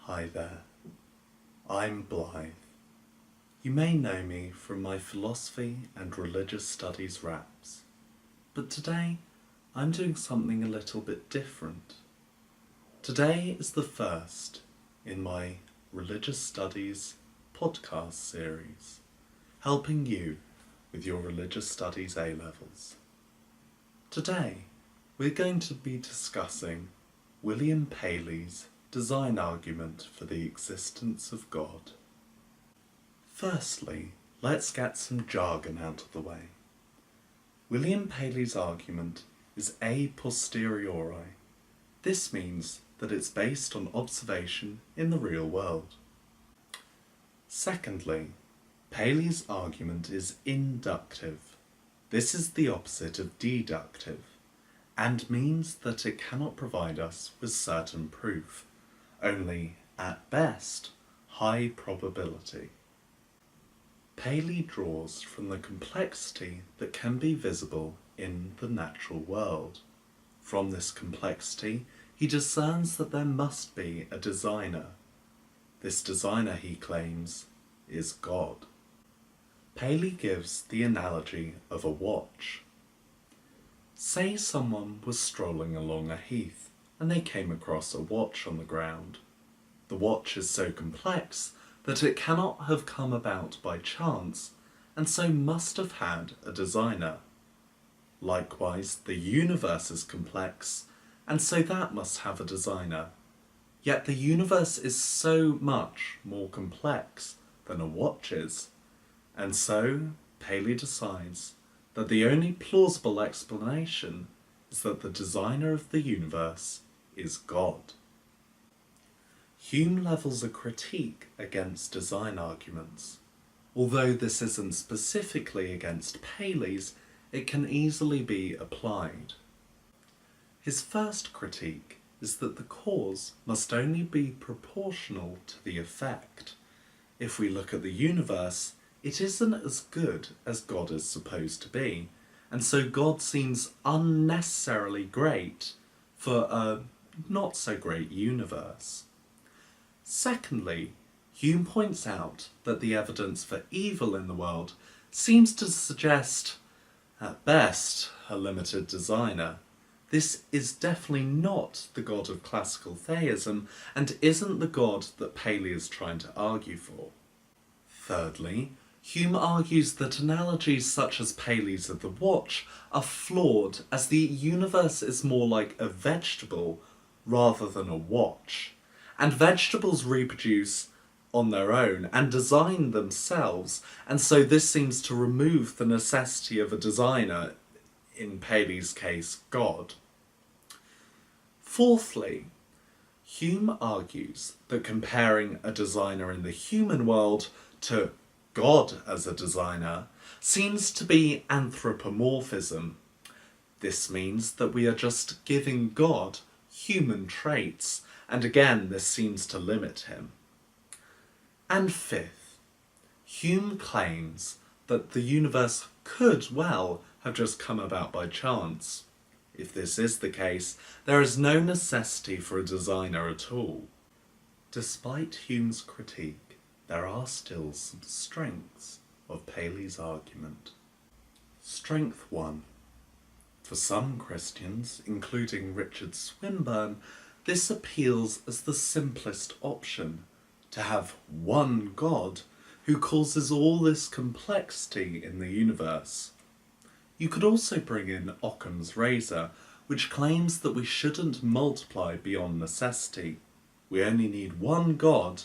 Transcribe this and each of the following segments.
Hi there, I'm Blythe. You may know me from my philosophy and religious studies raps, but today I'm doing something a little bit different. Today is the first in my religious studies podcast series, helping you with your religious studies A-levels. Today we're going to be discussing William Paley's design argument for the existence of God. Firstly, let's get some jargon out of the way. William Paley's argument is a posteriori. This means that it's based on observation in the real world. Secondly, Paley's argument is inductive. This is the opposite of deductive, and means that it cannot provide us with certain proof, only, at best, high probability. Paley draws from the complexity that can be visible in the natural world. From this complexity, he discerns that there must be a designer. This designer, he claims, is God. Paley gives the analogy of a watch. Say someone was strolling along a heath and they came across a watch on the ground. The watch is so complex that it cannot have come about by chance, and so must have had a designer. Likewise, the universe is complex, and so that must have a designer. Yet the universe is so much more complex than a watch is, and so Paley decides that the only plausible explanation is that the designer of the universe is God. Hume levels a critique against design arguments. Although this isn't specifically against Paley's, it can easily be applied. His first critique is that the cause must only be proportional to the effect. If we look at the universe, it isn't as good as God is supposed to be, and so God seems unnecessarily great for a not so great universe. Secondly, Hume points out that the evidence for evil in the world seems to suggest, at best, a limited designer. This is definitely not the God of classical theism, and isn't the God that Paley is trying to argue for. Thirdly, Hume argues that analogies such as Paley's of the watch are flawed, as the universe is more like a vegetable rather than a watch, and vegetables reproduce on their own and design themselves, and so this seems to remove the necessity of a designer, in Paley's case, God. Fourthly, Hume argues that comparing a designer in the human world to God as a designer seems to be anthropomorphism. This means that we are just giving God human traits, and again this seems to limit him. And fifth, Hume claims that the universe could well have just come about by chance. If this is the case, there is no necessity for a designer at all. Despite Hume's critique, there are still some strengths of Paley's argument. Strength 1. For some Christians, including Richard Swinburne, this appeals as the simplest option, to have one God who causes all this complexity in the universe. You could also bring in Occam's razor, which claims that we shouldn't multiply beyond necessity. We only need one God,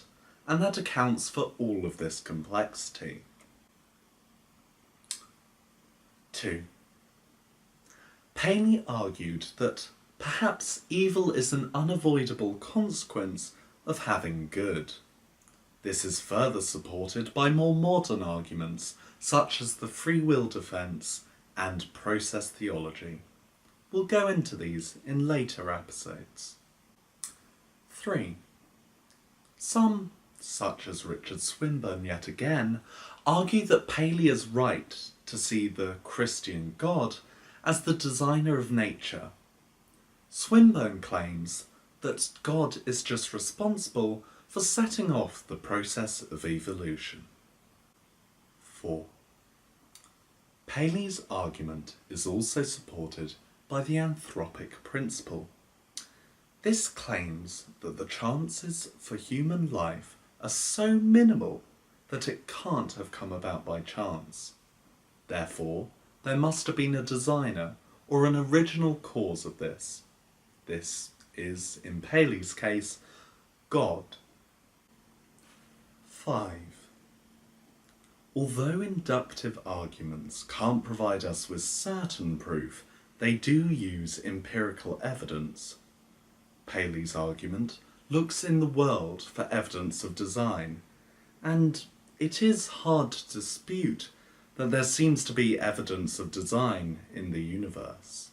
and that accounts for all of this complexity. 2. Paley argued that perhaps evil is an unavoidable consequence of having good. This is further supported by more modern arguments, such as the free will defence and process theology. We'll go into these in later episodes. 3. Some, such as Richard Swinburne yet again, argue that Paley is right to see the Christian God as the designer of nature. Swinburne claims that God is just responsible for setting off the process of evolution. 4. Paley's argument is also supported by the anthropic principle. This claims that the chances for human life are so minimal that it can't have come about by chance. Therefore, there must have been a designer or an original cause of this. This is, in Paley's case, God. 5. Although inductive arguments can't provide us with certain proof, they do use empirical evidence. Paley's argument looks in the world for evidence of design, and it is hard to dispute that there seems to be evidence of design in the universe.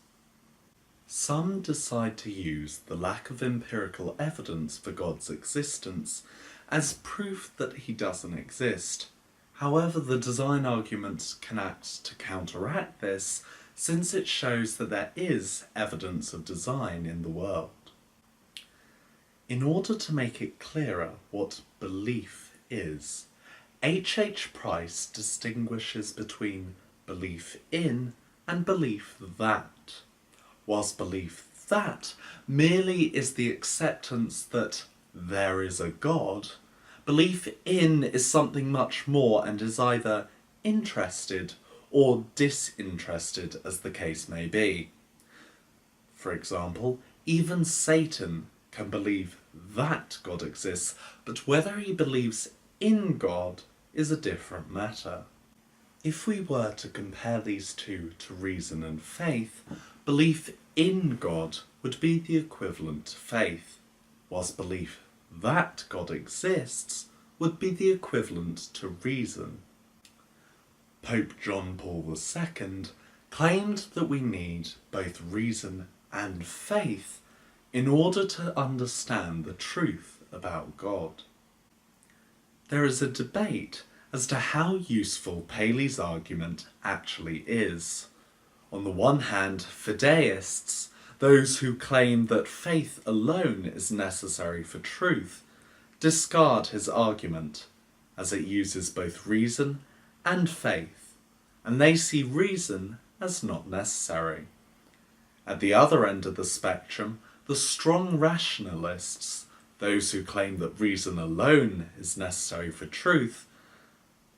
Some decide to use the lack of empirical evidence for God's existence as proof that he doesn't exist. However, the design argument can act to counteract this, since it shows that there is evidence of design in the world. In order to make it clearer what belief is, H. Price distinguishes between belief in and belief that, whilst belief that merely is the acceptance that there is a God, belief in is something much more and is either interested or disinterested, as the case may be. For example, even Satan can believe that God exists, but whether he believes in God is a different matter. If we were to compare these two to reason and faith, belief in God would be the equivalent to faith, whilst belief that God exists would be the equivalent to reason. Pope John Paul II claimed that we need both reason and faith in order to understand the truth about God. There is a debate as to how useful Paley's argument actually is. On the one hand, fideists, those who claim that faith alone is necessary for truth, discard his argument, as it uses both reason and faith, and they see reason as not necessary. At the other end of the spectrum, the strong rationalists, those who claim that reason alone is necessary for truth,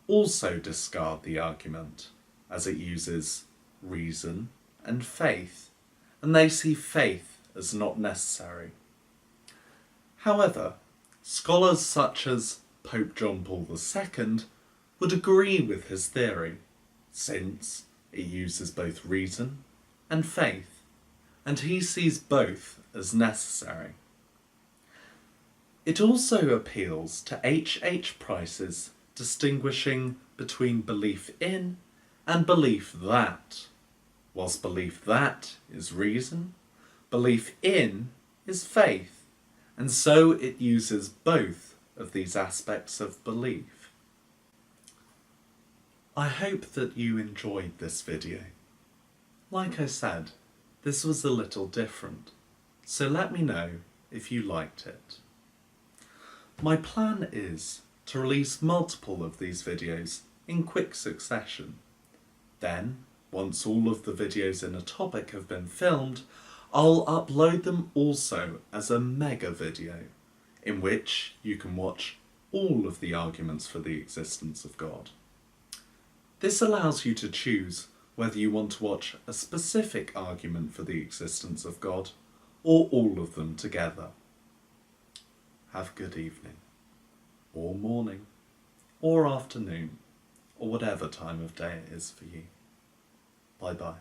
also discard the argument, as it uses reason and faith, and they see faith as not necessary. However, scholars such as Pope John Paul II would agree with his theory, since it uses both reason and faith, and he sees both as necessary. It also appeals to H. Price's distinguishing between belief in and belief that. Whilst belief that is reason, belief in is faith, and so it uses both of these aspects of belief. I hope that you enjoyed this video. Like I said, this was a little different, so let me know if you liked it. My plan is to release multiple of these videos in quick succession. Then, once all of the videos in a topic have been filmed, I'll upload them also as a mega video, in which you can watch all of the arguments for the existence of God. This allows you to choose whether you want to watch a specific argument for the existence of God, or all of them together. Have a good evening, or morning, or afternoon, or whatever time of day it is for you. Bye bye.